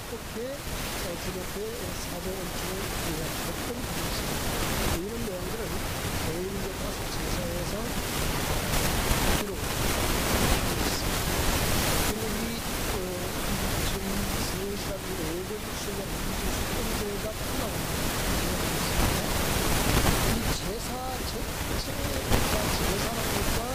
어떻게 저녁에 사조 원칙을 이해했던 것입니다. 이런 내용들은 대인격과 제사에서 기록하고 있습니다. 그리고 이 지금 스웨시라는 외국 수련 숙련제가 나옵니다. 이 제사 자체가 제사라는 것과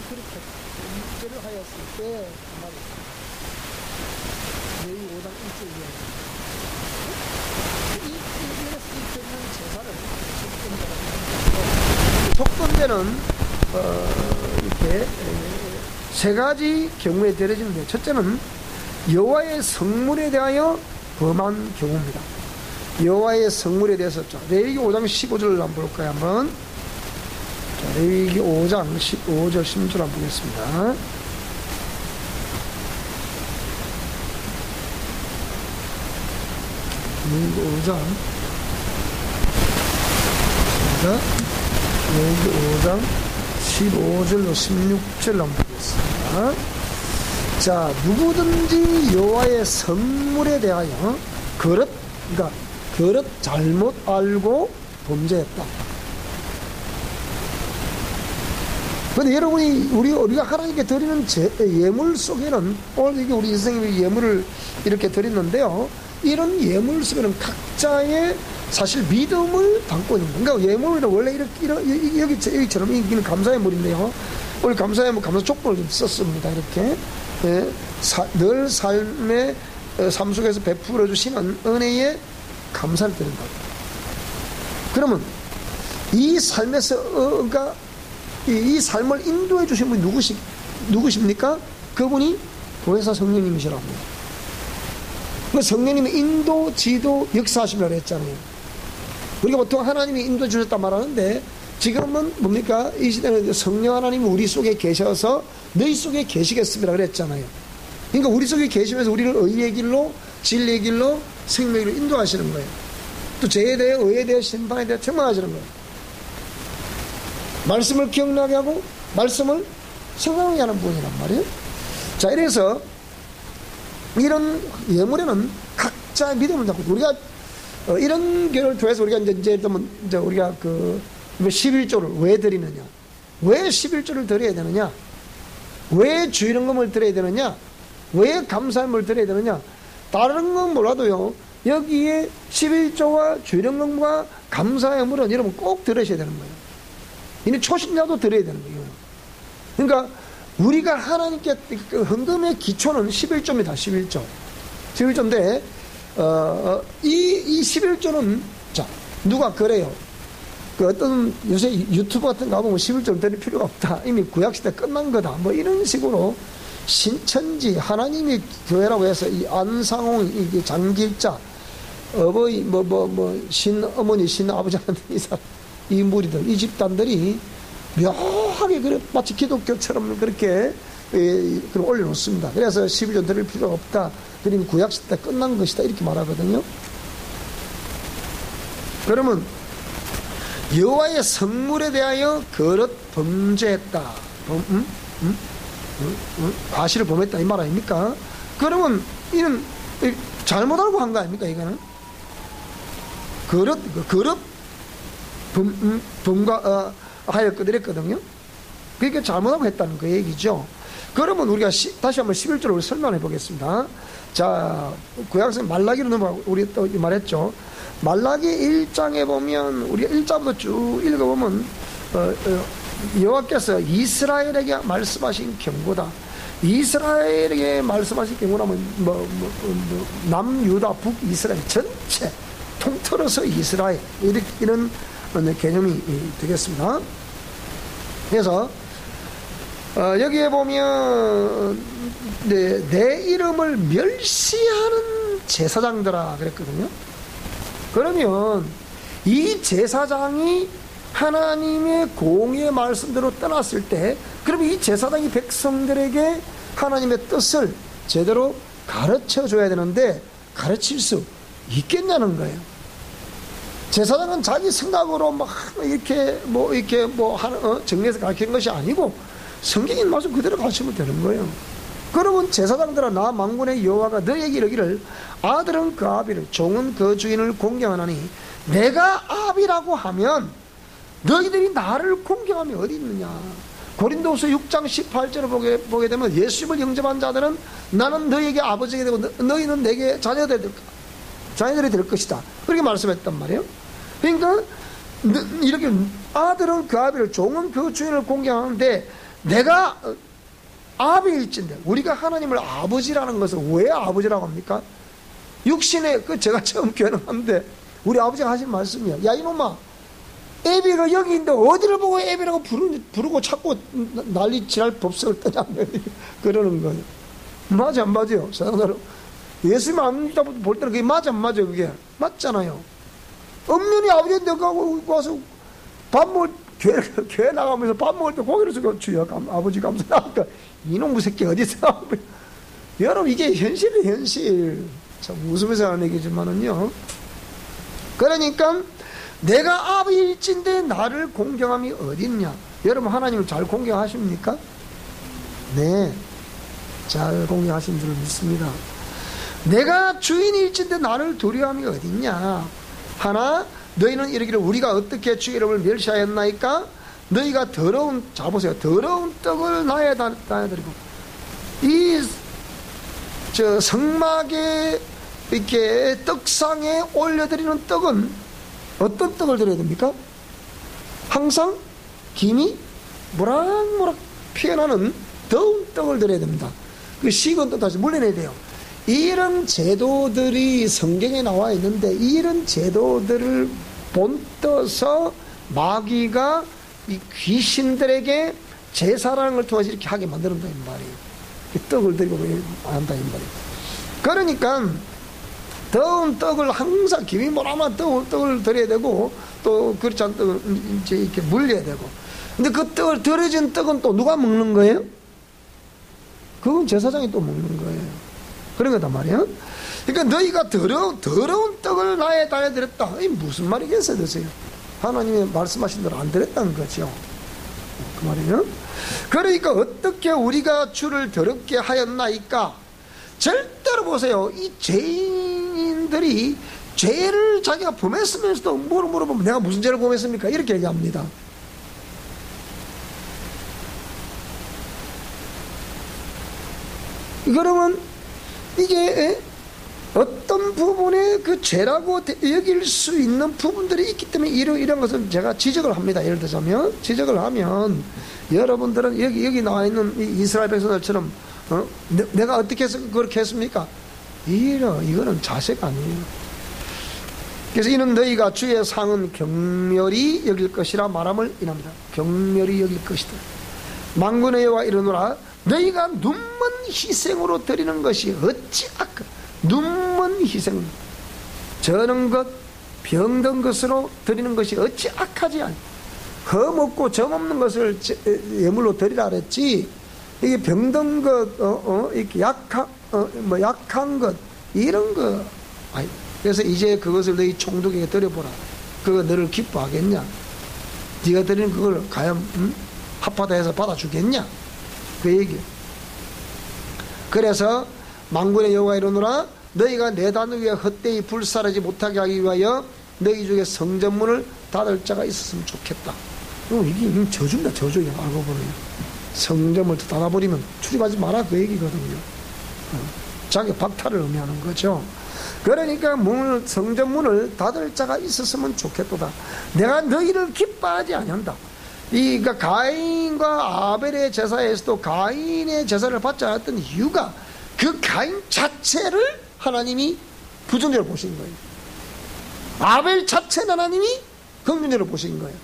그렇게 묵죄를 하였을 때 말이에요. 레위 5장 1절 이 드리는 제사를 속건제는 이렇게 세 가지 경우에 드려지는데, 첫째는 여호와의 성물에 대하여 범한 경우입니다. 여호와의 성물에 대해서 레위기 5장 15절을 한번 볼까요? 한번. 자, 레위기 5장 15절 16절 한번 보겠습니다. 레위기 5장 레위기 5장 15절로 16절 한번 보겠습니다. 자, 누구든지 여호와의 성물에 대하여 그릇 잘못 알고 범죄했다. 근데 여러분이 우리가 하나님께 드리는 예물 속에는, 오늘 이게 우리 선생님이 예물을 이렇게 드렸는데요, 이런 예물 속에는 각자의 사실 믿음을 담고 있는 거예요. 그러니까 예물은 원래 이렇게 여기처럼 이기는 감사의 물인데요, 우리 감사의 물, 감사 족보를 좀 썼습니다. 이렇게 늘 삶의 삶 속에서 베풀어 주시는 은혜에 감사를 드린다. 그러면 이 삶에서 그러니까 이 삶을 인도해 주신 분이 누구십니까? 그분이 보혜사 성령님이시라고 합니다. 그러니까 성령님이 인도, 지도, 역사하시려고 했잖아요. 우리가 보통 하나님이 인도해 주셨단 말하는데, 지금은 뭡니까? 이 시대는 성령 하나님이 우리 속에 계셔서 너희 속에 계시겠습니다 그랬잖아요. 그러니까 우리 속에 계시면서 우리를 의의 길로, 진리의 길로, 생명의 길로 인도하시는 거예요. 또 죄에 대해, 의에 대해, 심판에 대해 책망하시는 거예요. 말씀을 기억나게 하고 말씀을 생각하게 하는 분이란 말이에요. 자, 이래서 이런 예물에는 각자의 믿음을 갖고, 우리가 이런 교회를 통해서 우리가 이제 우리가 11조를 왜 드리느냐, 왜 11조를 드려야 되느냐, 왜 주일헌금을 드려야 되느냐, 왜 감사함을 드려야 되느냐, 다른 건 몰라도요, 여기에 11조와 주일헌금과 감사함은 여러분 꼭 들으셔야 되는 거예요. 이는 초신자도 드려야 되는 거예요. 그러니까 우리가 하나님께 헌금의 기초는 11조입니다. 11조인데 이 11조는 자, 누가 그래요? 어떤 요새 유튜브 같은 거 보면 11조를 드릴 필요가 없다, 이미 구약시대 끝난 거다, 뭐 이런 식으로 신천지 하나님의 교회라고 해서 이 안상홍, 이 장길자, 어버이 신어머니, 신아버지 하는 이 무리들, 이 집단들이 묘하게 그래 마치 기독교처럼 그렇게 올려놓습니다. 그래서 11조 드릴 필요가 없다, 그러면 구약시대 끝난 것이다, 이렇게 말하거든요. 그러면 여호와의 성물에 대하여 그릇 범죄했다, 과실을 범했다, 이 말 아닙니까? 그러면 이는 잘못 알고 한 거 아닙니까? 이거는 그릇 하였거든 했거든요. 그러니까 잘못하고 했다는 그 얘기죠. 그러면 우리가 다시 한번 11절을 설명해 보겠습니다. 자, 구약성 말라기로 넘어가고, 우리 또 말했죠. 말라기 1장에 보면, 우리가 1장부터 쭉 읽어보면 여호와께서 이스라엘에게 말씀하신 경고다. 이스라엘에게 말씀하신 경고라면 남유다, 북이스라엘 전체 통틀어서 이스라엘, 이런 개념이 되겠습니다. 그래서 여기에 보면 내 이름을 멸시하는 제사장들아 그랬거든요. 그러면 이 제사장이 하나님의 공의의 말씀대로 떠났을 때, 그러면 이 제사장이 백성들에게 하나님의 뜻을 제대로 가르쳐 줘야 되는데 가르칠 수 있겠냐는 거예요. 제사장은 자기 생각으로 막 이렇게 정리해서 가르치는 것이 아니고 성경의 말씀 그대로 가르치면 되는 거예요. 그러면 제사장들아, 나 만군의 여호와가 너에게 이르기를, 아들은 그 아비를, 종은 그 주인을 공경하나니, 내가 아비라고 하면 너희들이 나를 공경함이 어디 있느냐. 고린도후서 6장 18절을 보게 되면, 예수님을 영접한 자들은 나는 너희에게 아버지가 되고 너희는 내게 자녀들이 될 것이다, 그렇게 말씀했단 말이에요. 그러니까 이렇게 아들은 그 아비를, 종은 그 주인을 공경하는데 내가 아비일진데, 우리가 하나님을 아버지라는 것은 왜 아버지라고 합니까? 육신에, 제가 처음 교회하는데 우리 아버지가 하신 말씀이야. 야 이놈아, 애비가 여기 있는데 어디를 보고 애비라고 부르고 찾고 난리 지랄 법석을 떠냐 그러는 거예요. 맞아 안 맞아요? 사랑하는 예수님 안 믿다 볼 때는 그게 맞아 안 맞아요? 그게 맞잖아요. 엄연히 아버지한테 와서 밥 먹을 교회 나가면서 밥 먹을 때 고개를 숙여 주여 아버지 감사합니다. 이놈의 새끼 어디서 여러분 이게 현실이에요. 현실. 참 웃으면서 하는 얘기지만은요, 그러니까 내가 아비일진데 나를 공경함이 어딨냐. 여러분 하나님을 잘 공경하십니까? 네, 잘 공경하신 줄 믿습니다. 내가 주인일진데 나를 두려움이 어딨냐. 하나, 너희는 이르기를 우리가 어떻게 주의 이름을 멸시하였나이까? 너희가 더러운, 자 보세요, 더러운 떡을 나에다 드리고, 이 성막에 이렇게 떡상에 올려드리는 떡은 어떤 떡을 드려야 됩니까? 항상 김이 모락모락 피어나는 더운 떡을 드려야 됩니다. 그 식은 떡 다시 물려내야 돼요. 이런 제도들이 성경에 나와 있는데, 이런 제도들을 본떠서 마귀가 이 귀신들에게 제사라는 걸 통해서 이렇게 하게 만든다 이 말이에요. 떡을 드리고 한다 이 말이에요. 그러니까 더운 떡을 항상 김이 모락모락 떡을 드려야 되고, 또 그렇지 않은 떡을 이제 이렇게 물려야 되고. 근데 그 떡을 드려진 떡은 또 누가 먹는 거예요? 그건 제사장이 또 먹는 거예요. 그런 거단 말이에요. 그러니까 너희가 더러운 떡을 나에 달려드렸다. 이 무슨 말이겠어요, 드세요? 하나님의 말씀하신 대로 안 드렸다는 거죠. 그 말이에요. 그러니까 어떻게 우리가 주를 더럽게 하였나이까? 절대로 보세요. 이 죄인들이 죄를 자기가 범했으면서도 물어보면 내가 무슨 죄를 범했습니까? 이렇게 얘기합니다. 그러면 이게 어떤 부분에 그 죄라고 여길 수 있는 부분들이 있기 때문에 이런 것은 제가 지적을 합니다. 예를 들자면, 지적을 하면 여러분들은 여기 나와 있는 이 이스라엘 백성들처럼 내가 어떻게 해서 그렇게 했습니까? 이거는 자세가 아니에요. 그래서 이는 너희가 주의 상은 경멸히 여길 것이라 말함을 인합니다. 경멸히 여길 것이다. 만군의 여호와 이르노라 너희가 눈먼 희생으로 드리는 것이 어찌 악하. 눈먼 희생, 저는 것 병든 것으로 드리는 것이 어찌 악하지 않. 험없고 점없는 것을 예물로 드리라 그랬지. 이게 병든 것, 이렇게 약한 것 이런 거. 아니, 그래서 이제 그것을 너희 총독에게 드려보라. 그거 너를 기뻐하겠냐? 네가 드리는 그걸 과연 합하다 해서 받아주겠냐? 그 얘기예요. 그래서 만군의 여호와 이르노라 너희가 내 단을 위해 헛되이 불살하지 못하게 하기 위하여 너희 중에 성전문을 닫을 자가 있었으면 좋겠다. 이게 저주입니다. 저주예요. 알고 보면 성전문을 닫아버리면 출입하지 마라 그 얘기거든요. 자기 박탈을 의미하는 거죠. 그러니까 성전문을 닫을 자가 있었으면 좋겠도다. 내가 너희를 기뻐하지 아니한다. 그러니까 가인과 아벨의 제사에서도 가인의 제사를 받지 않았던 이유가 그 가인 자체를 하나님이 부정적으로 보신 거예요. 아벨 자체는 하나님이 긍정적으로 보신 거예요.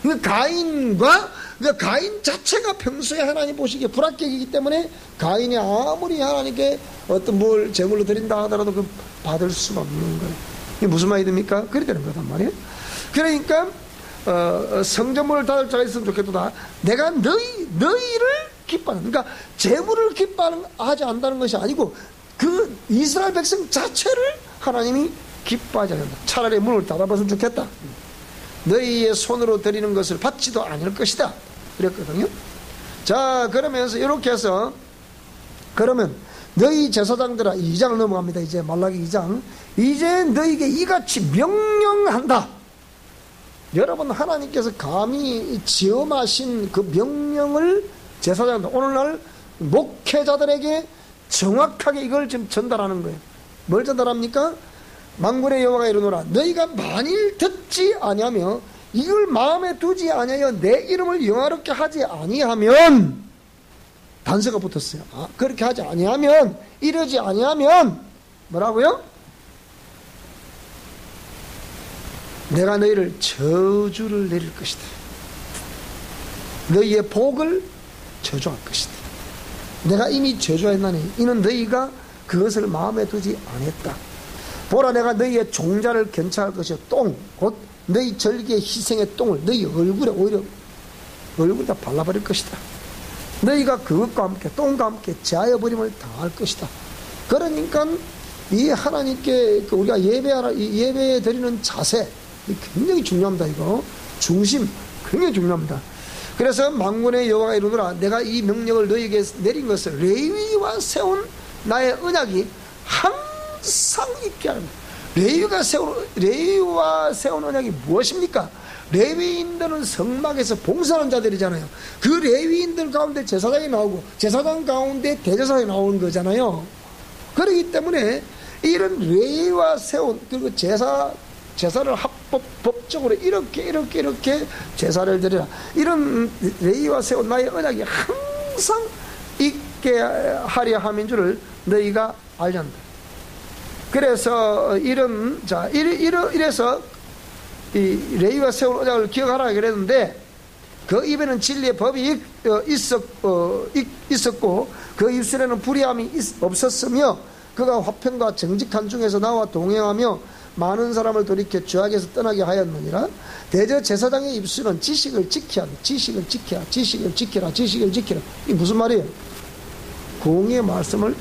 그러니까 가인 자체가 평소에 하나님 보시기에 불합격이기 때문에 가인이 아무리 하나님께 어떤 뭘 제물로 드린다 하더라도 그 받을 수가 없는 거예요. 이게 무슨 말이 됩니까? 그래 되는 거단 말이에요. 그러니까 성전문을 닫을 자가 있으면 좋겠도다. 내가 너희를 기뻐하는, 그러니까 제물을 기뻐하지 않는다는 것이 아니고 그 이스라엘 백성 자체를 하나님이 기뻐하지 않는다. 차라리 문을 닫아봤으면 좋겠다. 너희의 손으로 드리는 것을 받지도 않을 것이다. 그랬거든요. 자, 그러면서 이렇게 해서 그러면 너희 제사장들아, 2장 넘어갑니다. 이제 말라기 2장. 이제 너희에게 이같이 명령한다. 여러분, 하나님께서 감히 지엄하신 그 명령을 제사장들, 오늘날 목회자들에게 정확하게 이걸 지금 전달하는 거예요. 뭘 전달합니까? 만군의 여호와가 이르노라 너희가 만일 듣지 아니하며 이걸 마음에 두지 아니하여 내 이름을 영화롭게 하지 아니하면, 단서가 붙었어요. 그렇게 하지 아니하면, 이러지 아니하면 뭐라고요? 내가 너희를 저주를 내릴 것이다. 너희의 복을 저주할 것이다. 내가 이미 저주했나니 이는 너희가 그것을 마음에 두지 아니했다. 보라, 내가 너희의 종자를 견차할 것이요 똥, 곧 너희 절기의 희생의 똥을 너희 얼굴에, 오히려 얼굴에다 발라버릴 것이다. 너희가 그것과 함께 똥과 함께 제하여 버림을 당할 것이다. 그러니까 이 하나님께 우리가 예배 드리는 자세 굉장히 중요합니다. 이거 중심 굉장히 중요합니다. 그래서 만군의 여호와가 이르노라, 내가 이 명령을 너희에게 내린 것을 레위와 세운 나의 언약이 항상 있게 하는, 레위와 세운 언약이 무엇입니까? 레위인들은 성막에서 봉사하는 자들이잖아요. 그 레위인들 가운데 제사장이 나오고 제사장 가운데 대제사장이 나오는 거잖아요. 그렇기 때문에 이런 레위와 세운, 그리고 제사를 법적으로 이렇게 제사를 드리라, 이런 레위와 세운 나의 언약이 항상 있게 하려 함인 줄을 너희가 알려 한다. 그래서 이래서 이 레위와 세운 언약을 기억하라 그랬는데, 그 입에는 진리의 법이 있었고 그 입술에는 불의함이 없었으며, 그가 화평과 정직한 중에서 나와 동행하며 많은 사람을 돌이켜 죄악에서 떠나게 하였느니라. 대저 제사장의 입술은 지식을 지켜야, 지식을 지키라. 이게 무슨 말이에요? 공의의 말씀을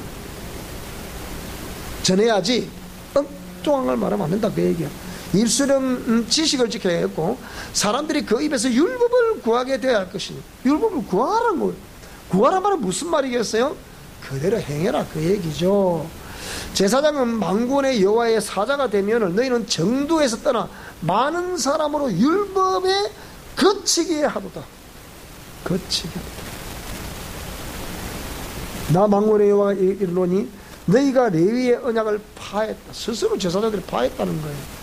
전해야지 엉뚱한 걸 말하면 안 된다, 그 얘기야. 입술은 지식을 지켜야 했고, 사람들이 그 입에서 율법을 구하게 되어야 할 것이니, 율법을 구하라는 거예요. 구하란 말은 무슨 말이겠어요? 그대로 행해라, 그 얘기죠. 제사장은 만군의 여호와의 사자가 되면 너희는 정두에서 떠나 많은 사람으로 율법에 거치게 하도다. 거치게 하도다. 나 만군의 여호와가 이르노니 너희가 레위의 언약을 파했다. 스스로 제사장들이 파했다는 거예요.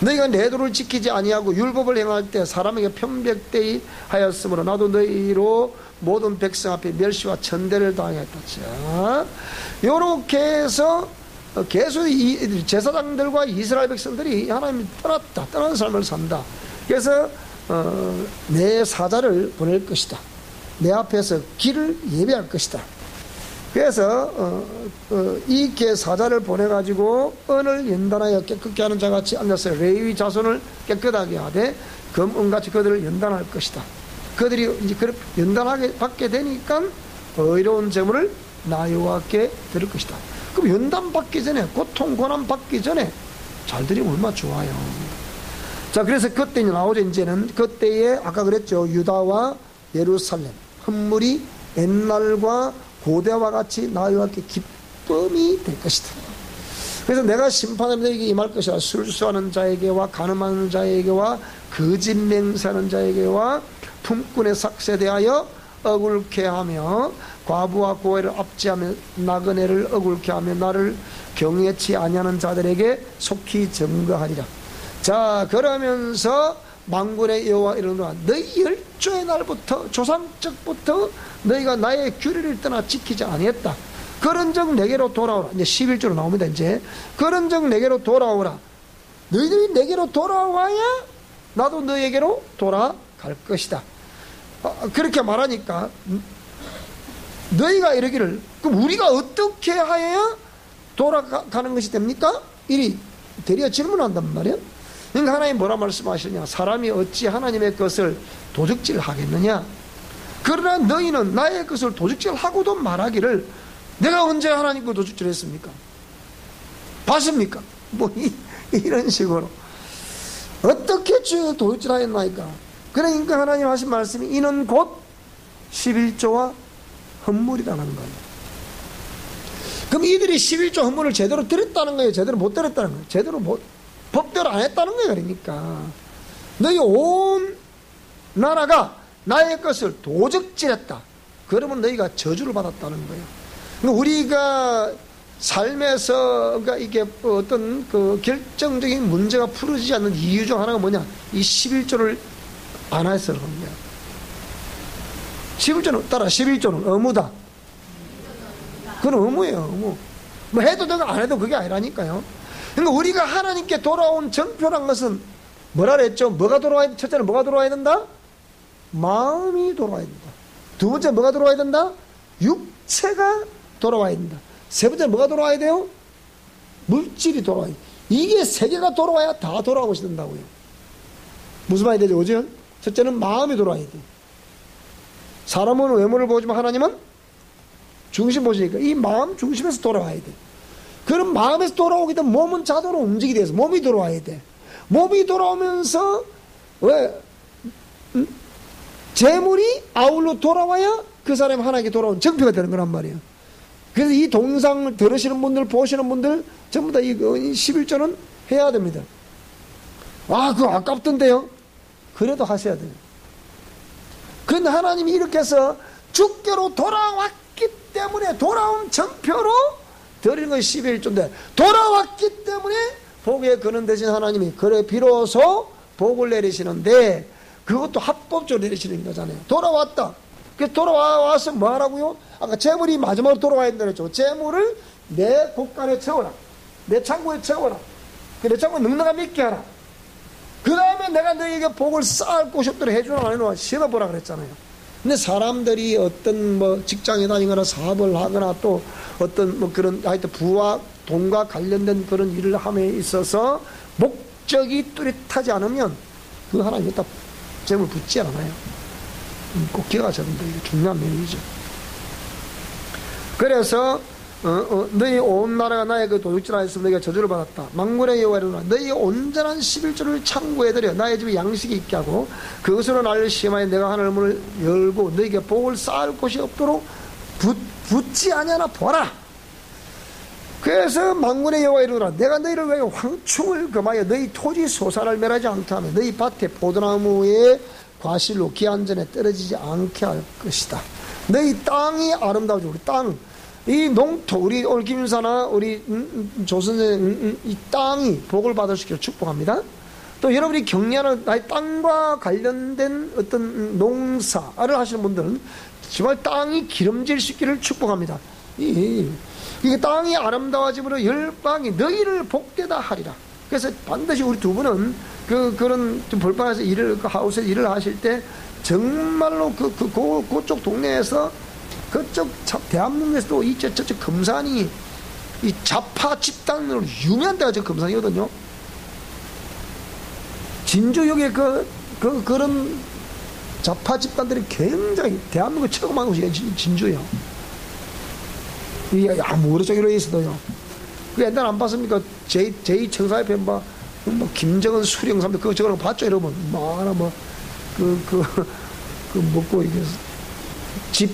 너희가 내도를 지키지 아니하고 율법을 행할 때 사람에게 편백되이 하였으므로 나도 너희로 모든 백성 앞에 멸시와 천대를 당했다. 자, 요렇게 해서 계속 이 제사장들과 이스라엘 백성들이 하나님이 떠난 삶을 산다. 그래서 내 사자를 보낼 것이다. 내 앞에서 길을 예배할 것이다. 그래서 이 사자를 보내가지고 언을 연단하여 깨끗게 하는 자같이 앉았어요. 레위 자손을 깨끗하게 하되 금은같이 그들을 연단할 것이다. 그들이 이제 연단하게 받게 되니까 의로운 제물을 나 여호와께 드릴 것이다. 그럼 연단 받기 전에, 고통 고난 받기 전에 잘 드리면 얼마나 좋아요. 자, 그래서 그때 나오죠. 이제는 그때에 아까 그랬죠. 유다와 예루살렘 흠물이 옛날과 고대와 같이 나 여호와께 기쁨이 될 것이다. 그래서 내가 심판을 너에게 임할 것이라. 술수하는 자에게와 간음하는 자에게와 거짓 맹세하는 자에게와 품꾼의 삭세 대하여 억울케 하며 과부와 고아를 압제하며 나그네를 억울케 하며 나를 경외치 아니하는 자들에게 속히 증거하리라. 자, 그러면서 만군의 여호와 이르노라, 너희 열조의 날부터 조상적부터 너희가 나의 규례를 떠나 지키지 아니했다. 그런즉 내게로 돌아오라. 이제 11조로 나옵니다. 이제 그런즉 내게로 돌아오라. 너희들이 내게로 돌아와야 나도 너희에게로 돌아갈 것이다. 그렇게 말하니까 너희가 이러기를, 그럼 우리가 어떻게 하여야 돌아가는 것이 됩니까? 이리 대리어 질문한단 말이에요. 그러니까 하나님 뭐라 말씀하시냐? 사람이 어찌 하나님의 것을 도적질 하겠느냐? 그러나 너희는 나의 것을 도적질 하고도 말하기를, 내가 언제 하나님 거 도적질 했습니까? 봤습니까? 뭐 이런 식으로 어떻게 도적질 하였나이까? 그러니까 하나님 하신 말씀이 이는 곧 11조와 헌물이라는 거예요. 그럼 이들이 11조 헌물을 제대로 드렸다는 거예요? 제대로 못 드렸다는 거예요? 제대로 법대로 안 했다는 거예요. 그러니까 너희 온 나라가 나의 것을 도적질했다. 그러면 너희가 저주를 받았다는 거예요. 우리가 삶에서 그러니까 이게 어떤 그 결정적인 문제가 풀어지지 않는 이유 중 하나가 뭐냐? 이 11조를 안 해서 그런 거야. 11조는 따라 11조는 의무다. 그건 의무예요. 의무. 뭐 해도 되고 안 해도 그게 아니라니까요. 그러니까 우리가 하나님께 돌아온 정표란 것은 뭐라 그랬죠? 뭐가 돌아와야, 첫째는 뭐가 돌아와야 된다? 마음이 돌아와야 된다. 두 번째 뭐가 돌아와야 된다? 육체가 돌아와야 된다. 세 번째는 뭐가 돌아와야 돼요? 물질이 돌아와야 돼. 이게 세 개가 돌아와야 다 돌아오고 된다고요. 무슨 말이 되죠? 그죠? 첫째는 마음이 돌아와야 돼. 사람은 외모를 보지만 하나님은 중심 보시니까 이 마음 중심에서 돌아와야 돼. 그럼 마음에서 돌아오게 되면 몸은 자동으로 움직이게 돼서 몸이 돌아와야 돼. 몸이 돌아오면서 왜? 재물이 아울러 돌아와야 그 사람이 하나님께 돌아온 정표가 되는 거란 말이에요. 그래서 이 동영상을 들으시는 분들, 보시는 분들 전부 다 이 11조는 해야 됩니다. 아, 그거 아깝던데요? 그래도 하셔야 돼요. 근데 하나님이 이렇게 해서 주께로 돌아왔기 때문에 돌아온 정표로 드리는 것이 11조인데 돌아왔기 때문에 복의 근원 되신 하나님이 그래 비로소 복을 내리시는데 그것도 합법적으로 내리시는 거잖아요. 돌아왔다. 그래서 돌아와서 뭐 하라고요? 아까 재물이 마지막으로 돌아와야 된다 그랬죠. 재물을 내 곳간에 채워라. 내 창고에 채워라. 내 창고에 넉넉하게 있게 하라. 그 다음에 내가 너에게 복을 쌓을 곳이 없도록 해주나 안 해놓아 시험해보라 그랬잖아요. 근데 사람들이 어떤 뭐 직장에 다니거나 사업을 하거나 또 어떤 뭐 그런 하여튼 부와 돈과 관련된 그런 일을 함에 있어서 목적이 뚜렷하지 않으면 그 하나님 갖다 재물 붙지 않아요. 꼭 기억하셔야 됩니다. 이게 중요한 면이죠. 그래서 너희 온 나라가 나의 그 도둑질하여 있으면 너희가 저주를 받았다. 만군의 여호와이로라 너희 온전한 11조를 창고해드려 나의 집에 양식이 있게 하고 그것으로 나를 시험하여 내가 하늘 문을 열고 너희에게 복을 쌓을 곳이 없도록 붙지 아니하나 보라. 그래서 만군의 여호와이로라 내가 너희를 위하여 황충을 금하여 너희 토지 소산을 멸하지 않게 하며 너희 밭에 포도나무의 과실로 기한전에 떨어지지 않게 할 것이다. 너희 땅이 아름다워지고 우리 땅 이 농토 우리 오늘 김윤사나 우리 조선생 이 땅이 복을 받을 수 있기를 축복합니다. 또 여러분이 격려하는 나의 땅과 관련된 어떤 농사를 하시는 분들은 정말 땅이 기름질 수 있기를 축복합니다. 이게 땅이 아름다워짐으로 열방이 너희를 복되다 하리라. 그래서 반드시 우리 두 분은 그런 좀 벌판에서 일을 그 하우스에 일을 하실 때 정말로 그쪽 동네에서 그쪽 대한민국에서도 저쪽 금산이 이 좌파 집단으로 유명한 데가 저 금산이거든요. 진주역에 그런 좌파 집단들이 굉장히 대한민국 최고 많은 곳이 진주예요. 이게 아무 어느 쪽으로 있어도요. 그 옛날 안 봤습니까? 제2청사협회 뭐 김정은 수령 사람들 그거 저거는 봤죠 여러분? 많아 먹고 이게 집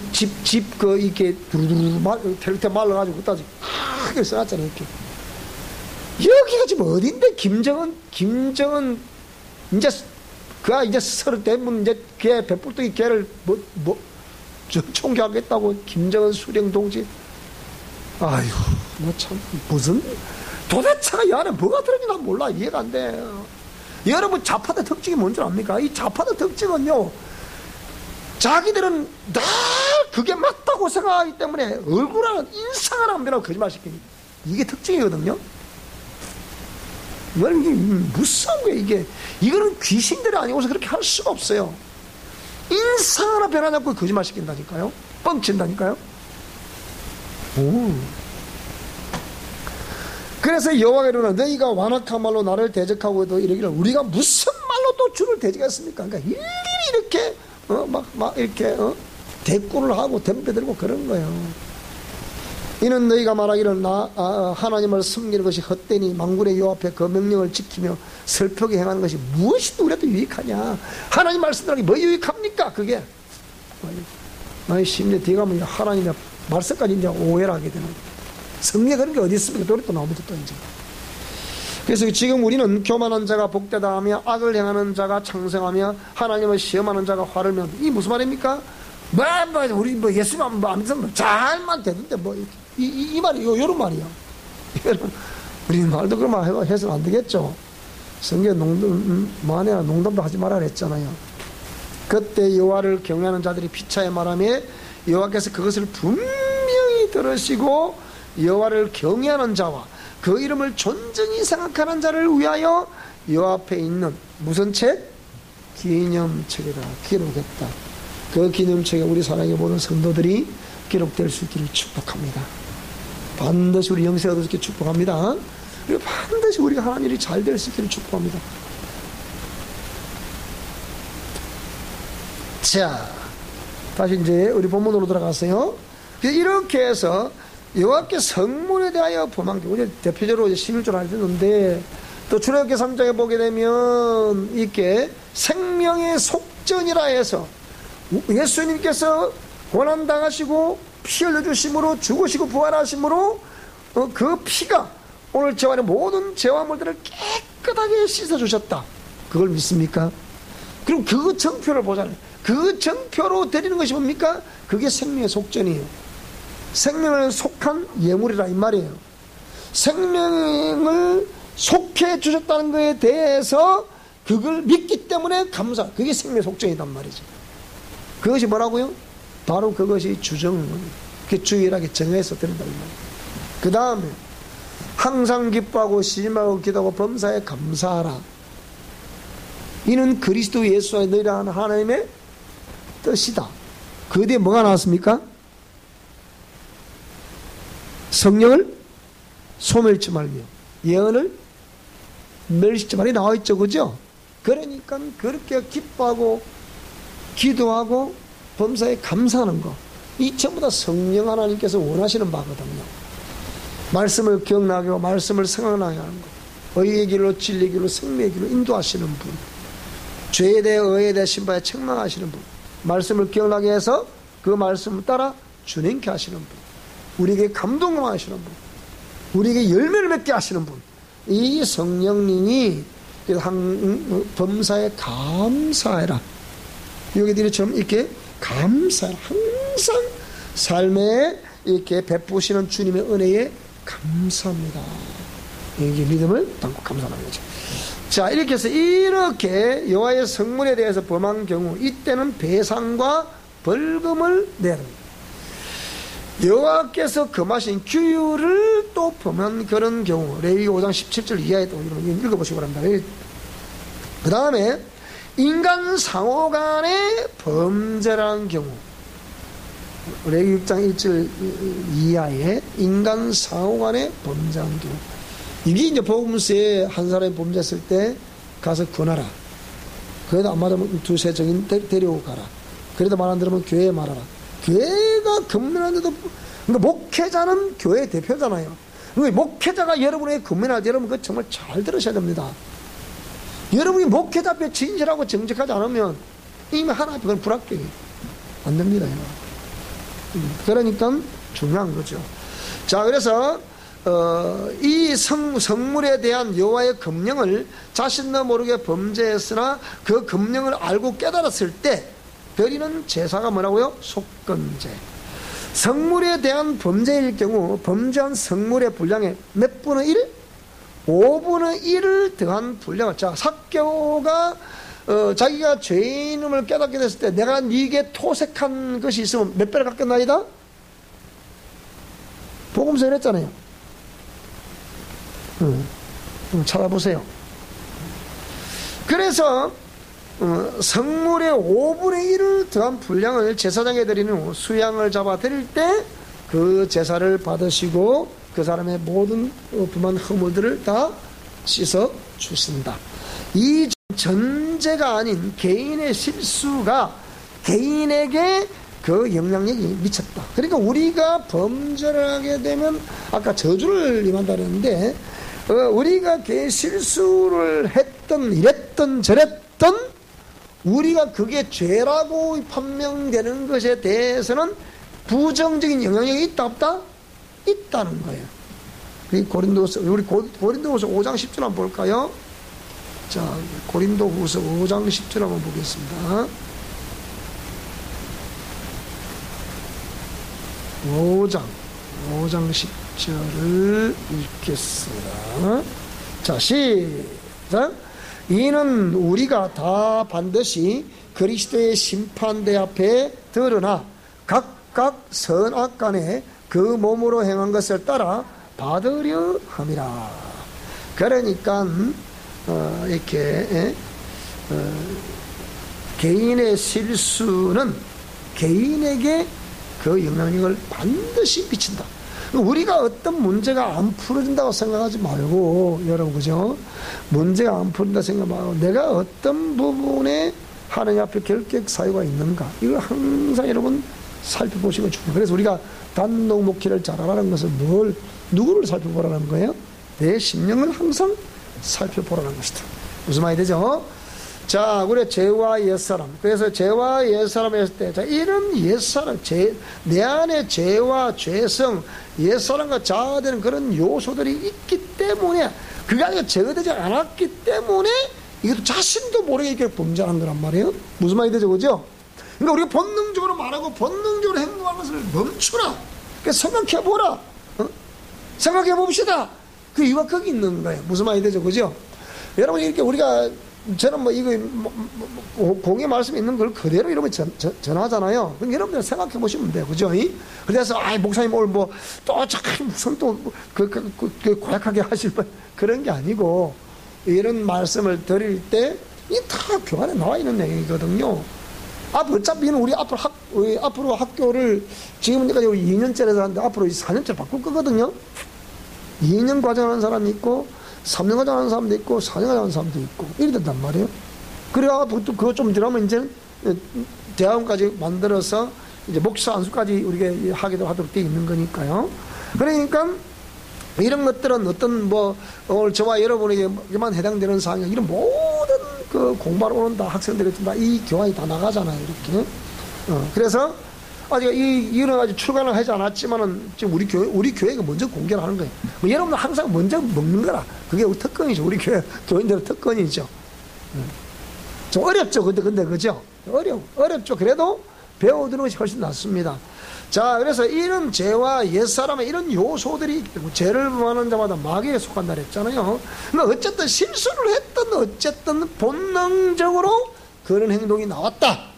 이렇게 두루두루 텔테 말라가지고 그따지 크게 써놨잖아요 이렇게. 여기가 지금 어딘데 김정은 이제 그가 이제 서른 되면 이제 걔 배불뚝이 걔를 총격하겠다고 김정은 수령 동지. 아유 뭐 참 무슨 도대체가 이 안에 뭐가 들었는지 난 몰라. 이해가 안 돼. 여러분 좌파들 특징이 뭔 줄 압니까? 이 좌파들 특징은요 자기들은 다 그게 맞다고 생각하기 때문에 얼굴하는 인상을 안 변하고 거짓말시키니 이게 특징이거든요. 이게 무슨 거예요 이게. 이거는 귀신들이 아니고서 그렇게 할 수가 없어요. 인상 하나 변하지 않고 거짓말시킨다니까요. 뻥친다니까요. 그래서 여호와가 이르노라 너희가 완악한 말로 나를 대적하고도 이러기를 우리가 무슨 말로 또 주를 대적했습니까? 그러니까 일일이 이렇게 이렇게 대꾸를 하고 덤벼들고 그런 거예요. 이는 너희가 말하기를 하나님을 섬기는 것이 헛되니 만군의 여호와 앞에 그 명령을 지키며 슬프게 행하는 것이 무엇이 우리한테 유익하냐. 하나님 말씀드리는 게 뭐 유익합니까 그게. 아니 심지어 뒤에 가면 하나님의 말씀까지 이제 오해를 하게 되는 거예요. 성경에 그런 게 어디 있습니까? 노래 또 나오면서 또 이제. 그래서 지금 우리는 교만한 자가 복되다 하며 악을 행하는 자가 창성하며 하나님을 시험하는 자가 화를 내는다. 이게 무슨 말입니까? 우리 예수님 안 믿으면 잘만 되는데 이 말이 요런 말이야. 우리 말도 그러면 해서는 안 되겠죠. 성경 만에 농담도 하지 말라 그랬잖아요. 그때 여호와를 경외하는 자들이 피차에 말하며 여호와께서 그것을 분명히 들으시고 여호와를 경외하는 자와 그 이름을 존중히 생각하는 자를 위하여 여호와 앞에 있는 무슨 책? 기념책이다. 기록했다. 그 기념책에 우리 사랑의 모든 성도들이 기록될 수 있기를 축복합니다. 반드시 우리 영생을 얻을 수 있기를 축복합니다. 그리고 반드시 우리가 하나님 일이 잘 될 수 있기를 축복합니다. 자, 다시 이제 우리 본문으로 들어가세요. 이렇게 해서 여호와께 성문에 대하여 범한 경우, 대표적으로 11절 알려줬는데, 또 출애굽기 3장에 보게 되면 이렇게 생명의 속전이라 해서 예수님께서 고난당하시고 피 흘려주심으로 죽으시고 부활하심으로 그 피가 오늘 저와 모든 죄화물들을 깨끗하게 씻어주셨다. 그걸 믿습니까? 그럼 그 정표를 보잖아요. 그 정표로 드리는 것이 뭡니까? 그게 생명의 속전이에요. 생명을 속한 예물이라 이 말이에요. 생명을 속해 주셨다는 것에 대해서 그걸 믿기 때문에 감사. 그게 생명의 속전이란 말이죠. 그것이 뭐라고요? 바로 그것이 주정은 그 주일하게 정해서 드린다는 말이에요. 그 다음에 항상 기뻐하고 시짐하고 기도하고 범사에 감사하라. 이는 그리스도 예수와 너희라 하는 하나님의 뜻이다. 그 뒤에 뭐가 나왔습니까? 성령을 소멸치 말며 예언을 멸시치 말이 나와있죠. 그죠? 그러니까 그렇게 기뻐하고 기도하고 범사에 감사하는 거, 이 전부 다 성령 하나님께서 원하시는 바거든요. 말씀을 기억나게 하고 말씀을 생각나게 하는 거, 의의 길로 진리의 길로 생명의 길로 인도하시는 분, 죄에 대해 의에 대해 신바에 책망하시는 분, 말씀을 기억나게 해서 그 말씀을 따라 준행케 하시는 분, 우리에게 감동을 하시는 분, 우리에게 열매를 맺게 하시는 분, 이 성령님이 범사에 감사해라. 여기들처럼 이렇게 감사해라. 항상 삶에 이렇게 베푸시는 주님의 은혜에 감사합니다. 이게 믿음을 담고 감사하는 거죠. 자, 이렇게 해서 이렇게 여호와의 성문에 대해서 범한 경우 이때는 배상과 벌금을 내야 합니다. 여호와께서 금하신 규율을 또 범한 그런 경우, 레위기 5장 17절 이하에 또 읽어보시기 바랍니다. 그 다음에 인간 상호 간의 범죄라는 경우, 레위기 6장 1절 이하에 인간 상호 간의 범죄한 경우, 이게 이제 복음서에 한 사람이 범죄했을 때 가서 권하라. 그래도 안 맞으면 두세 정인 데려오고 가라. 그래도 말 안 들으면 교회에 말하라. 교회가 금면하는데도, 그러니까 목회자는 교회의 대표잖아요. 그러니까 목회자가 여러분에게 금면할 때 여러분 그거 정말 잘 들으셔야 됩니다. 여러분이 목회자 앞에 진실하고 정직하지 않으면 이미 하나 앞에 그건 불합격이 안 됩니다. 그러니까 중요한 거죠. 자, 그래서 이 성물에 대한 여호와의 금령을 자신도 모르게 범죄했으나 그 금령을 알고 깨달았을 때 드리는 제사가 뭐라고요? 속건제. 성물에 대한 범죄일 경우 범죄한 성물의 분량에 몇 분의 1? 5분의 1을 더한 분량을. 자, 삭개오가 자기가 죄인임을 깨닫게 됐을 때 내가 네게 토색한 것이 있으면 몇 배를 깎였나이다? 복음서에 그랬잖아요. 찾아보세요. 그래서 성물의 5분의 1을 더한 분량을 제사장에 드리는 후 수양을 잡아 드릴 때 그 제사를 받으시고 그 사람의 모든 범한 허물들을 다 씻어 주신다. 이 전제가 아닌 개인의 실수가 개인에게 그 영향력이 미쳤다. 그러니까 우리가 범죄를 하게 되면 아까 저주를 임한다 그랬는데 우리가 개인 실수를 했던 이랬던 저랬던 우리가 그게 죄라고 판명되는 것에 대해서는 부정적인 영향력이 있다 없다? 있다는 거예요. 우리 고린도후서 5장 10절 한번 볼까요? 자, 고린도후서 5장 10절 한번 보겠습니다. 5장 10절을 읽겠습니다. 자, 시작. 이는 우리가 다 반드시 그리스도의 심판대 앞에 드러나 각각 선악간에 그 몸으로 행한 것을 따라 받으려 함이라. 그러니까 이렇게 개인의 실수는 개인에게 그 영향력을 반드시 미친다. 우리가 어떤 문제가 안 풀어진다고 생각하지 말고, 여러분, 그죠? 문제가 안 풀린다 생각 말고, 내가 어떤 부분에 하나님 앞에 결격 사유가 있는가, 이걸 항상 여러분 살펴보시고 중요해요. 그래서 우리가 단독 목회를 잘하라는 것은 누구를 살펴보라는 거예요? 내 심령을 항상 살펴보라는 것이다. 무슨 말이 되죠? 자, 우리 죄와 옛사람. 그래서 죄와 옛사람 했을 때, 자, 이런 옛사람, 내 안에 죄와 죄성, 옛사람과 자아되는 그런 요소들이 있기 때문에, 그가 제거되지 않았기 때문에, 이것도 자신도 모르게 이렇게 범죄하는 거란 말이에요. 무슨 말이 되죠? 그죠? 그러니까 우리가 본능적으로 말하고 본능적으로 행동하는 것을 멈추라. 그러니까 생각해보라. 생각해봅시다. 그 이유가 거기 있는 거예요. 무슨 말이 되죠? 그죠? 여러분, 이렇게 우리가, 저는 이거, 공의 말씀에 있는 걸 그대로 여러분 전하잖아요. 그럼 여러분들 생각해 보시면 돼요. 그죠? 그래서, 목사님 오늘 또 참, 무슨 고약하게 하실 그런 게 아니고, 이런 말씀을 드릴 때, 이 다 교환에 나와 있는 내용이거든요. 어차피는 우리 앞으로 학교를 지금까지 2년째라서 하는데 앞으로 4년째 바꿀 거거든요. 2년 과정하는 사람이 있고, 3년 과정하는 사람도 있고, 4년 과정하는 사람도 있고, 이래 된단 말이에요. 그래야 그거 좀 지나면 이제 대학원까지 만들어서 이제 목사 안수까지 우리가 하도록 되어 있는 거니까요. 그러니까 이런 것들은 어떤 오늘 저와 여러분에게만 해당되는 사항이 이런 모든 그 공부하러 오는 다 학생들이 다 이 교환이 다 나가잖아요, 이렇게. 그래서 아직 이런 아직 출간을 하지 않았지만은 지금 우리 교회가 먼저 공개를 하는 거예요. 여러분들 항상 먼저 먹는 거라. 그게 우리 특권이죠. 우리 교인들의 특권이죠. 좀 어렵죠. 근데 그죠? 어렵죠. 그래도 배워두는 것이 훨씬 낫습니다. 자, 그래서 이런 죄와 옛사람의 이런 요소들이 죄를 범하는 자마다 마귀에 속한다 그랬잖아요. 그러니까 어쨌든 실수를 했던 어쨌든 본능적으로 그런 행동이 나왔다.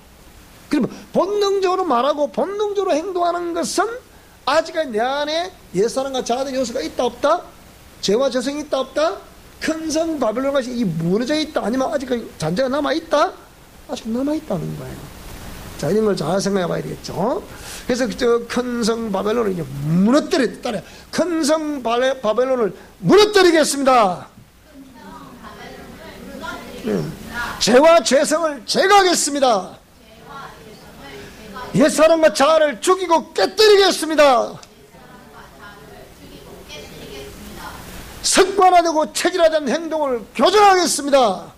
그러면 본능적으로 말하고 본능적으로 행동하는 것은 아직까지 내 안에 옛사람과 자아된 요소가 있다 없다? 죄와 죄성이 있다 없다? 큰 성 바벨론과 이 무너져 있다? 아니면 아직까지 잔재가 남아있다? 아직 남아있다는 거예요. 자, 이런 걸 잘 생각해 봐야 되겠죠. 그래서 큰 성 바벨론을 이제 무너뜨리겠다. 큰 성 바벨론을 무너뜨리겠습니다. 죄와 죄성을 제거하겠습니다. 옛사람과 자아를 죽이고 깨뜨리겠습니다. 습관화되고 체질화된 행동을 교정하겠습니다.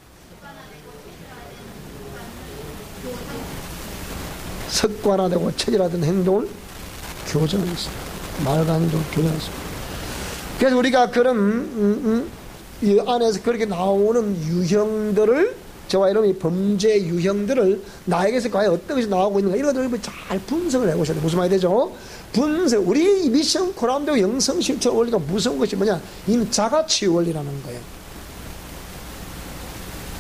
습관화되고 체질화된 행동을 교정하겠습니다. 말과 행동을 교정하겠습니다. 그래서 우리가 그런 이 안에서 그렇게 나오는 유형들을, 저와 여러분이 범죄 유형들을 나에게서 과연 어떤 것이 나오고 있는가, 이런 것들을 잘 분석을 해보셔야 돼요. 무슨 말이 되죠? 우리 미션 코람데오 영성 실천 원리가 무서운 것이 뭐냐? 이 자가치유 원리라는 거예요.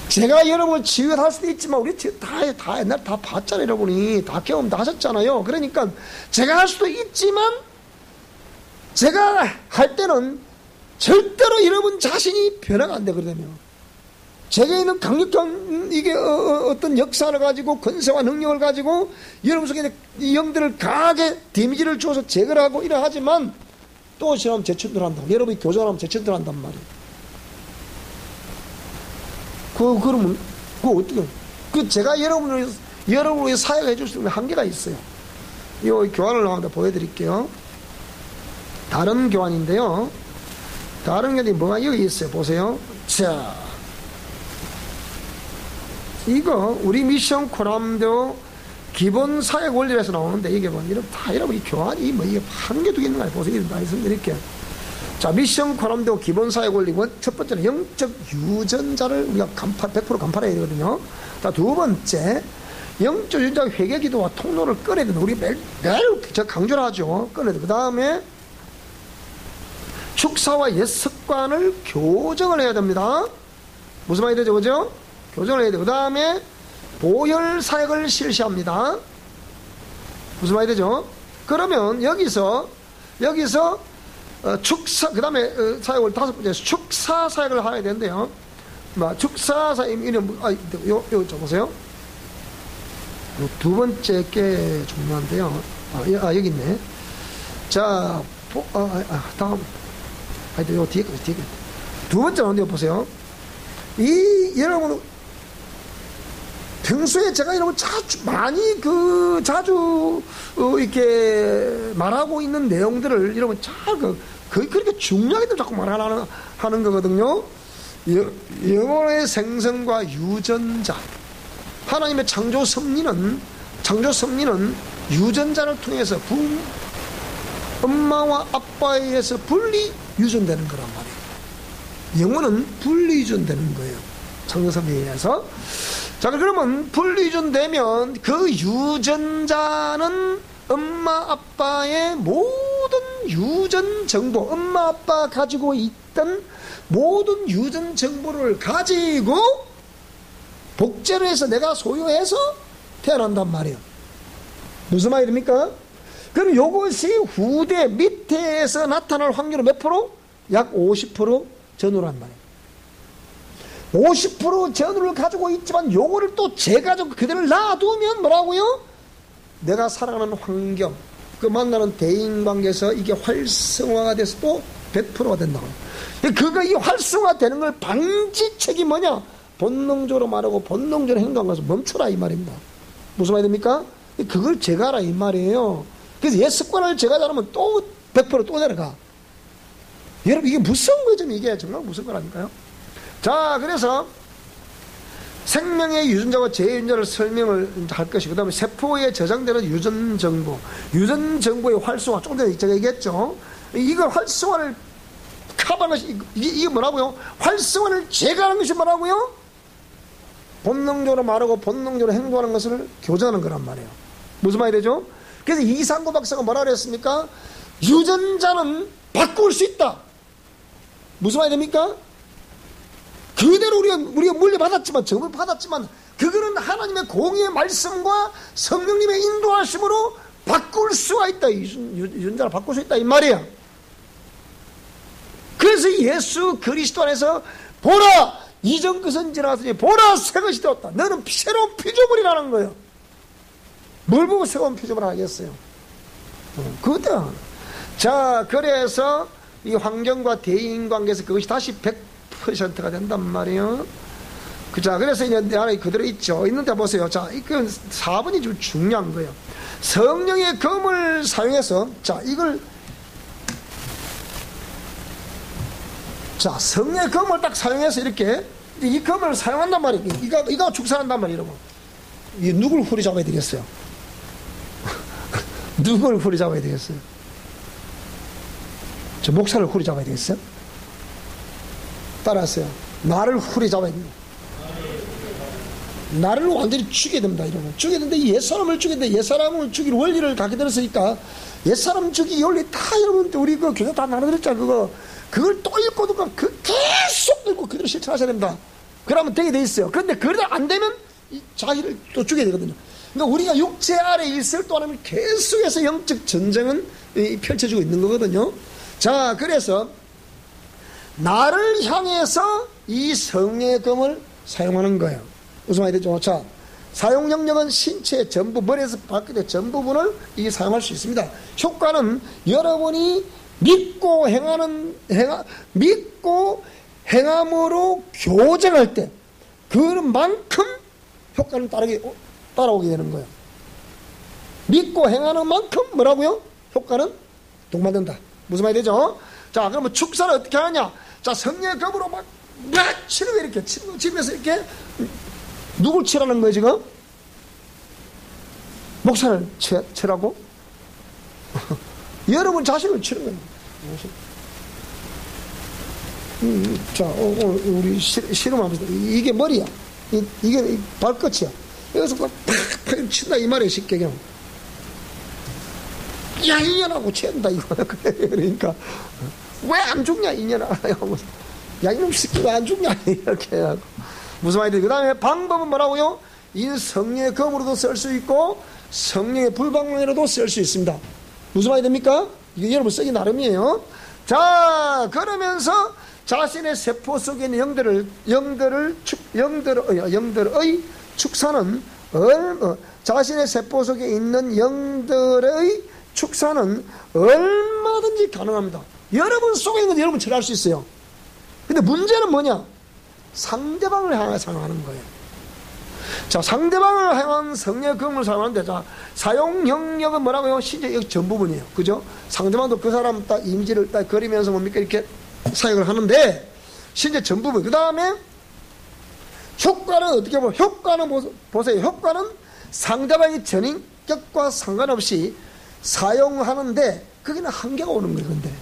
제가 여러분을 치유할 수도 있지만, 우리 다 옛날 다 봤잖아요. 여러분이 다 경험 다 하셨잖아요. 그러니까 제가 할 수도 있지만, 제가 할 때는 절대로 여러분 자신이 변화가 안 되거든요. 제게 있는 강력한 어떤 역사를 가지고 권세와 능력을 가지고 여러분 속에 이 영들을 강하게 데미지를 줘서 제거를 하고 이래 하지만 또 시험하면 재천들 한다고. 여러분이 교전하면 재천들 한단 말이에요. 그러면 어떻게? 제가 여러분을 사역해 줄 수 있는 한계가 있어요. 이 교환을 한번 보여드릴게요. 다른 교환인데요. 다른 교환이 뭐가 여기 있어요. 보세요. 자, 이거 우리 미션 코람데오 기본 사역 원리에서 나오는데, 이게 여러분 이 교환이 이게 한 개 두 개 있는 거 아니에요. 보세요. 말씀드릴게요. 자, 미션 코람데오 기본 사역 원리. 첫 번째는 영적 유전자를 우리가 100% 간파해야 되거든요. 자, 두 번째, 영적 유전자 회개 기도와 통로를 꺼내야 된다. 우리 매일 강조를 하죠. 꺼내야 돼. 그 다음에 축사와 옛 습관을 교정을 해야 됩니다. 무슨 말이 되죠? 그죠? 교정을 해야 돼. 그 다음에 보혈 사역을 실시합니다. 무슨 말이 되죠? 그러면 여기서 축사, 그 다음에 사역을 다섯 번째 축사 사역을 해야 되는데요. 축사 사역 이름, 요 보세요. 두 번째 게 중요한데요. 여기 있네. 자, 다음. 요 뒤에 두 번째는 보세요. 여러분, 평소에 제가 여러분 자주 이렇게 말하고 있는 내용들을 여러분 거의 그렇게 중요하게 자꾸 말하는 거거든요. 영혼의 생성과 유전자. 하나님의 창조 섭리는 유전자를 통해서 엄마와 아빠에 의해서 분리 유전되는 거란 말이에요. 영혼은 분리 유전되는 거예요. 창조 섭리에 의해서. 자, 그러면 분리 유전되면 그 유전자는 엄마 아빠의 모든 유전 정보, 엄마 아빠 가지고 있던 모든 유전 정보를 가지고 복제를 해서 내가 소유해서 태어난단 말이에요. 무슨 말입니까? 그럼 이것이 후대 밑에서 나타날 확률은 몇 프로? 약 50% 전후란 말이에요. 50% 전후를 가지고 있지만 요거를 또 제가지고 그대로 놔두면 뭐라고요? 내가 살아가는 환경, 그 만나는 대인관계에서 이게 활성화가 돼서 또 100%가 된다고. 이 활성화되는 걸 방지책이 뭐냐? 본능적으로 말하고 본능적으로 행동한 것을 멈춰라 이 말입니다. 무슨 말입니까? 그걸 제가라 이 말이에요. 그래서 옛 습관을 제가 잘하면 또 100% 내려가. 여러분 이게 무서운 거죠. 이게 정말 무서운 거라니까요. 자, 그래서 생명의 유전자와 재유전자를 설명을 할 것이고, 그 다음에 세포에 저장되는 유전 정보의 활성화, 조금 전에 제가 얘기했죠. 이걸 활성화를 커버하는 것이 이게 뭐라고요? 활성화를 제거하는 것이 뭐라고요? 본능적으로 말하고 본능적으로 행동하는 것을 교정하는 거란 말이에요. 무슨 말이 되죠? 그래서 이상구 박사가 뭐라 그랬습니까? 유전자는 바꿀 수 있다. 무슨 말이 됩니까? 그대로 우리가 물려받았지만, 정을 받았지만, 그거는 하나님의 공의의 말씀과 성령님의 인도하심으로 바꿀 수가 있다. 유전자를 바꿀 수 있다. 이 말이야. 그래서 예수 그리스도 안에서 보라! 이전 것은 지나갔으니 보라! 새 것이 되었다. 너는 새로운 피조물이라는 거예요. 뭘 보고 새로운 피조물을 하겠어요? 그거다. 자, 그래서 이 환경과 대인 관계에서 그것이 다시 100%가 된단 말이에요. 자, 그래서 이제 내 안에 그대로 있죠. 있는데 보세요. 자, 이건 4번이 좀 중요한 거예요. 성령의 검을 사용해서, 자, 성령의 검을 딱 사용해서 이렇게, 이 검을 사용한단 말이에요. 이거 축사한단 말이에요, 여러분. 이 누굴 후리 잡아야 되겠어요? 누굴 후리 잡아야 되겠어요? 저 목사를 후리 잡아야 되겠어요? 따라하세요. 나를 후리 잡아야 됩니다. 나를 완전히 죽여야 됩니다, 여러분. 죽여야 되는데 옛사람을 죽이는데 옛사람을 죽일 원리를 갖게 되었으니까 옛사람 죽이기 원리 다 여러분 우리 그 교사 다 나눠드렸잖아요. 그걸 또 읽고 계속 읽고 그대로 실천하셔야 됩니다. 그러면 되게 돼 있어요. 그런데 그러다 안 되면 자기를 또 죽여야 되거든요. 그러니까 우리가 육체 아래 있을 동안은 계속해서 영적 전쟁은 펼쳐지고 있는 거거든요. 자, 그래서 나를 향해서 이 성령의 검을 사용하는 거예요. 무슨 말이 되죠? 자, 사용 영역은 신체 전부, 머리에서 발끝의 전 부분을 이게 사용할 수 있습니다. 효과는 여러분이 믿고 행함으로 교정할 때 그만큼 효과는 따라오게 되는 거예요. 믿고 행하는 만큼 뭐라고요? 효과는 동반된다. 무슨 말이 되죠? 자, 그러면 축사를 어떻게 하느냐? 자, 성령의 검으로 막 치는 거 이렇게 치면서 이렇게 누굴 치라는 거예요, 지금? 목사를 치라고? 여러분 자신을 치는 거예요. 자, 오늘 우리 실험하면서 이게 머리야. 이게 발끝이야. 여기서 팍팍 친다 이 말이에요. 쉽게 그냥. 야 이년하고 취한다 이거. 그러니까 왜 안 죽냐 이년아. 야 이놈 새끼 왜 안 죽냐 이렇게 하고. 무슨 말이지? 그 다음에 방법은 뭐라고요? 이 성령의 검으로도 쓸 수 있고 성령의 불방망이로도 쓸 수 있습니다. 무슨 말이 됩니까? 이게 여러분 쓰기 나름이에요. 자, 그러면서 자신의 세포 속에 있는 영들의 축사는 자신의 세포 속에 있는 영들의 축사는 얼마든지 가능합니다. 여러분 속에 있는 건 여러분 처리할 수 있어요. 근데 문제는 뭐냐? 상대방을 향해 사용하는 거예요. 자, 상대방을 향한 성령의 검을 사용하는데, 자, 사용 영역은 뭐라고요? 신체의 전 부분이에요. 그죠? 상대방도 그 사람 딱 이미지를 딱 그리면서 뭡니까? 이렇게 사용을 하는데, 신체 전 부분. 그 다음에, 효과는 어떻게 보면, 효과는 보세요. 효과는 상대방의 전인격과 상관없이 사용하는데, 거기는 한계가 오는 거예요, 근데.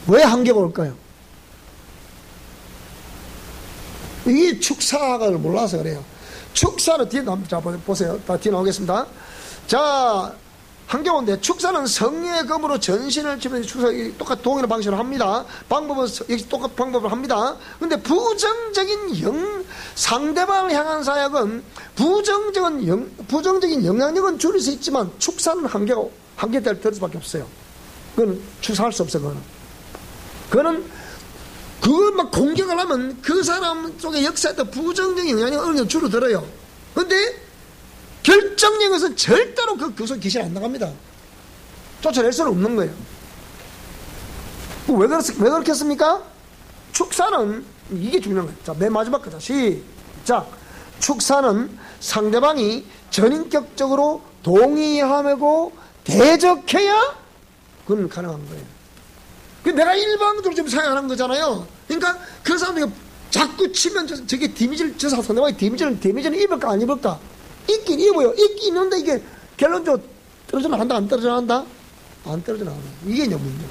왜 한계가 올까요? 이게 축사를 몰라서 그래요. 축사는 뒤에 자 보세요. 다 뒤에 나오겠습니다. 자, 한경원데 축사는 성령의 검으로 전신을 치면 축사 똑같은 동일한 방식으로 합니다. 방법은 역시 똑같은 방법을 합니다. 근데 부정적인 상대방을 향한 사역은 부정적인 영향력은 줄일 수 있지만 축사는 한계될 수밖에 없어요. 그건 축사할 수 없어요. 그거는 그걸 막 공격을 하면 그 사람 속에 역사했던 부정적인 영향이 어느 정도 줄어들어요. 근데 결정적인 것은 절대로 그 속에 귀신이 안 나갑니다. 쫓아낼 수는 없는 거예요. 왜 그렇겠습니까? 축사는 이게 중요한 거예요. 자, 맨 마지막 거다. 시작. 축사는 상대방이 전인격적으로 동의하고 대적해야 그건 가능한 거예요. 내가 일방적으로 좀 사용하는 거잖아요. 그러니까 그 사람이 자꾸 치면 저게 데미지를, 상대방이 데미지를 입을까 안 입을까? 있긴 입어요. 있긴 있는데 이게 결론적으로 떨어져 나간다 안 떨어져 나간다? 안 떨어져 나간다. 이게 이제 문제입니다.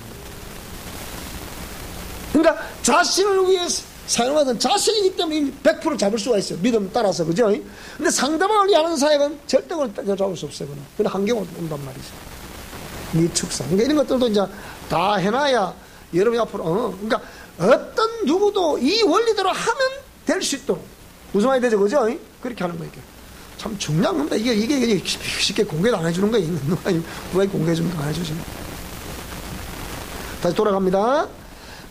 그러니까 자신을 위해 사용하던 자신이기 때문에 100% 잡을 수가 있어요. 믿음 따라서. 그죠? 근데 상대방을 위하는 사역은 절대로 잡을 수 없어요. 그건 한계가 온단 말이죠. 이 축사. 그러니까 이런 것들도 이제 다 해놔야 여러분이 앞으로, 그러니까 어떤 누구도 이 원리대로 하면 될 수 있도록. 무슨 말이 되죠? 그죠? 그렇게 하는 거예요. 참 중요한 겁니다. 이게 쉽게 공개도 안 해주는 거예요. 누가 공개해주면 안 해주지. 다시 돌아갑니다.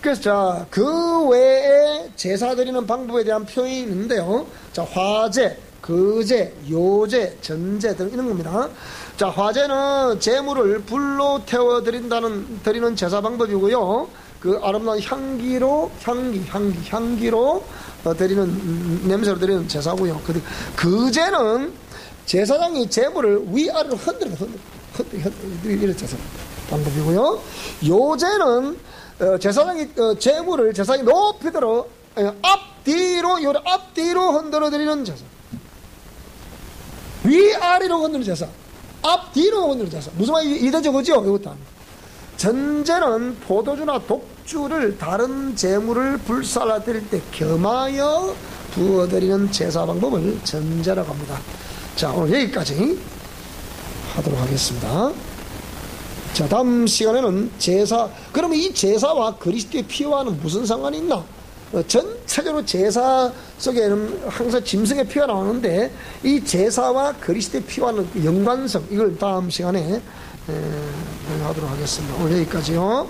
그래서 자, 그 외에 제사 드리는 방법에 대한 표현이 있는데요. 자, 화제, 거제, 요제, 전제 등 이런 겁니다. 자, 화제는 재물을 불로 태워 드리는 제사 방법이고요. 그 아름다운 향기로 드리는 냄새로 드리는 제사고요. 거제는 제사장이 재물을 위아래로 흔들어 이런 제사 방법이고요. 요제는 제사장이 재물을 제사장이 높이 들어 앞뒤로 흔들어 드리는 제사. 위아래로 흔드는 제사, 앞뒤로 흔드는 제사. 무슨 말이 이되죠? 그죠? 이것도 아닙니다. 전제는 포도주나 독주를 다른 재물을 불살라드릴 때 겸하여 부어드리는 제사 방법을 전제라고 합니다. 자, 오늘 여기까지 하도록 하겠습니다. 자, 다음 시간에는 제사, 그러면 이 제사와 그리스도의 피와는 무슨 상관이 있나? 전체적으로 제사 속에는 항상 짐승의 피가 나오는데 이 제사와 그리스도의 피와는 연관성, 이걸 다음 시간에 하도록 하겠습니다. 오늘 여기까지요.